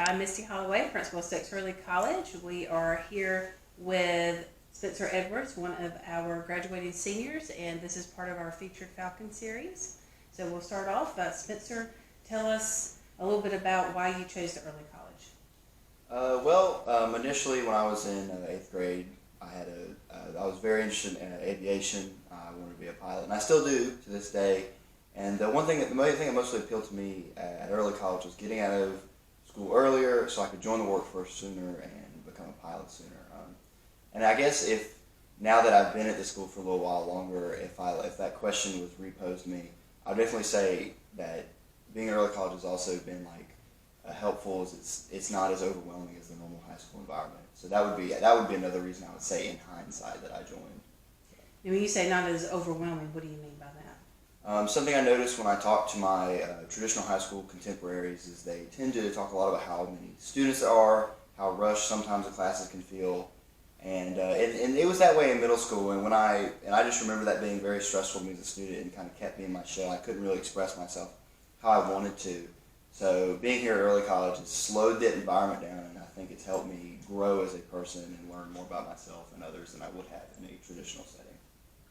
I'm Misty Holloway, Principal of Stokes Early College. We are here with Spencer Edwards, one of our graduating seniors, and this is part of our featured Falcon series. So we'll start off. Spencer, tell us a little bit about why you chose the early college. Initially when I was in 8th grade, I was very interested in aviation. I wanted to be a pilot, and I still do to this day. And the main thing that mostly appealed to me at early college was getting out of school earlier so I could join the workforce sooner and become a pilot sooner. And I guess now that I've been at the school for a little while longer, if that question was reposed to me, I'd definitely say that being at early college has also been helpful, as it's not as overwhelming as the normal high school environment. So that would be another reason I would say in hindsight that I joined. And when you say not as overwhelming, what do you mean by that? Something I noticed when I talk to my traditional high school contemporaries is they tend to talk a lot about how many students there are, how rushed sometimes the classes can feel, and it was that way in middle school. And I just remember that being very stressful to me as a student and kind of kept me in my shell. I couldn't really express myself how I wanted to. So being here at early college has slowed that environment down, and I think it's helped me grow as a person and learn more about myself and others than I would have in a traditional setting.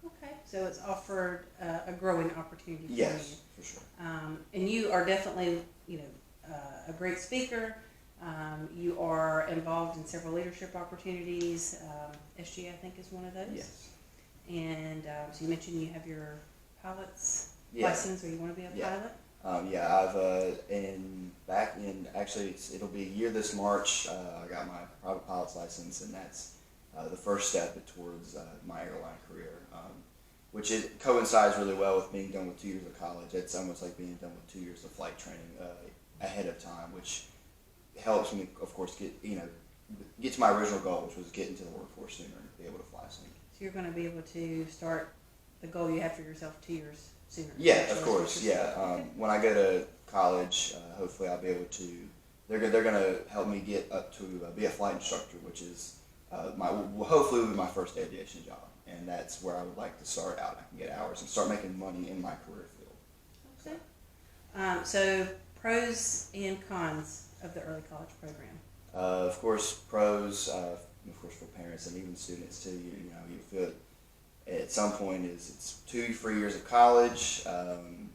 Okay, so it's offered a growing opportunity for you. Yes, for sure. And you are definitely, a great speaker. You are involved in several leadership opportunities. SG, I think, is one of those. Yes. And so you mentioned you have your pilot's Yeah. license, or you want to be a pilot? It'll be a year this March. I got my private pilot's license, and that's the first step towards my airline career, which coincides really well with being done with 2 years of college. It's almost like being done with 2 years of flight training ahead of time, which helps me, of course, get to my original goal, which was get into the workforce sooner and be able to fly sooner. So you're going to be able to start the goal you have for yourself 2 years sooner. Yeah, of course. Yeah. When I go to college, hopefully I'll be able to. They're going to help me get up to be a flight instructor, which is hopefully will be my first aviation job, and that's where I would like to start out. I can get hours and start making money in my career field. Okay. So pros and cons of the early college program. Of course, pros. Of course, for parents and even students too. You feel it at some point it's 2 free years of college. When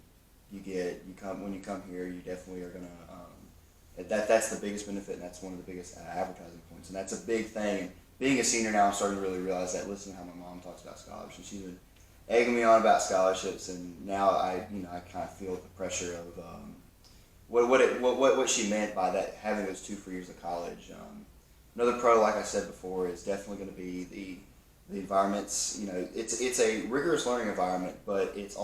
you come here, you definitely are gonna. That's the biggest benefit, and that's one of the biggest advertising points, and that's a big thing. And being a senior now, I'm starting to really realize that. Listening to how my mom talks about scholarships, she's been egging me on about scholarships, and now I kind of feel the pressure of what she meant by that, having those 2 free years of college. Another pro, like I said before, is definitely going to be the environments. It's a rigorous learning environment, but it's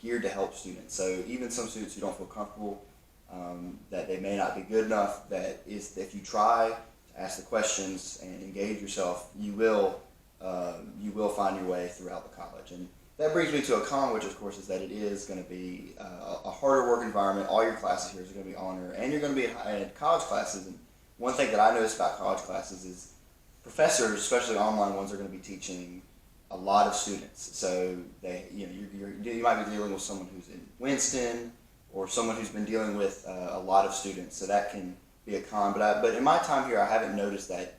geared to help students. So even some students who don't feel comfortable, that they may not be good enough, if you try to ask the questions and engage yourself, you will find your way throughout the college. And that brings me to a con, which of course is that it is going to be a harder work environment. All your classes here are going to be honor, and you're going to be in college classes. And one thing that I noticed about college classes is professors, especially online ones, are going to be teaching a lot of students. So you might be dealing with someone who's in Winston or someone who's been dealing with a lot of students. So that can be a con. But in my time here, I haven't noticed that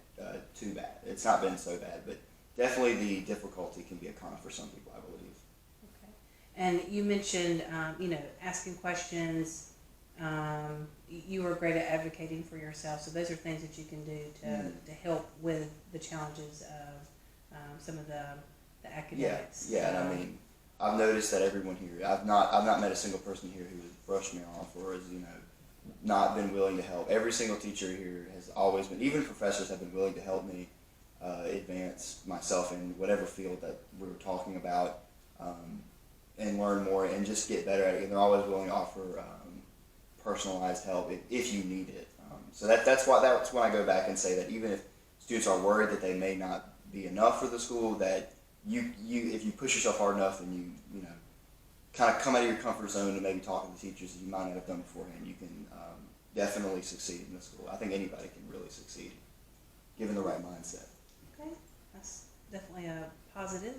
too bad. It's not been so bad, but definitely the difficulty can be a con for some people, I believe. Okay. And you mentioned, asking questions. You are great at advocating for yourself, so those are things that you can do to help with the challenges of some of the academics. Yeah, and I've noticed that everyone here, I've not met a single person here who has brushed me off or has not been willing to help. Every single teacher here has always been, even professors have been willing to help me advance myself in whatever field that we were talking about, and learn more and just get better at it. And they're always willing to offer personalized help if you need it. So that's when I go back and say that even if students are worried that they may not be enough for the school, that if you push yourself hard enough and you kind of come out of your comfort zone and maybe talk to the teachers that you might not have done beforehand, you can definitely succeed in the school. I think anybody can really succeed given the right mindset. Okay, that's definitely a positive.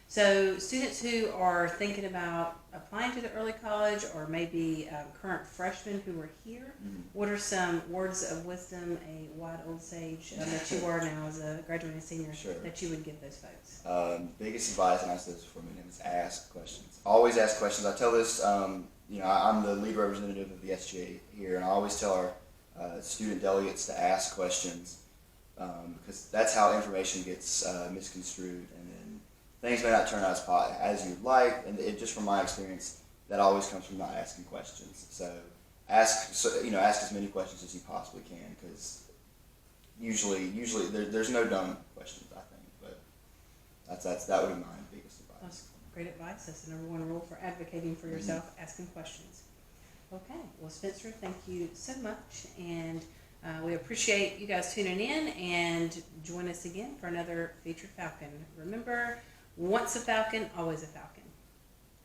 So students who are thinking about applying to the early college, or maybe current freshmen who are here, what are some words of wisdom, a wide old sage that you are now as a graduating senior, Sure. that you would give those folks? Biggest advice, and I said this before meeting, is ask questions. Always ask questions. I tell this, I'm the lead representative of the SGA here, and I always tell our student delegates to ask questions because that's how information gets misconstrued, and then things may not turn out as you'd like. And just from my experience, that always comes from not asking questions. So ask as many questions as you possibly can, because usually there's no dumb questions, I think, but that would be my biggest advice. That's great advice. That's the number one rule for advocating for yourself, asking questions. Okay, well, Spencer, thank you so much, and we appreciate you guys tuning in, and join us again for another Featured Falcon. Remember, once a Falcon, always a Falcon.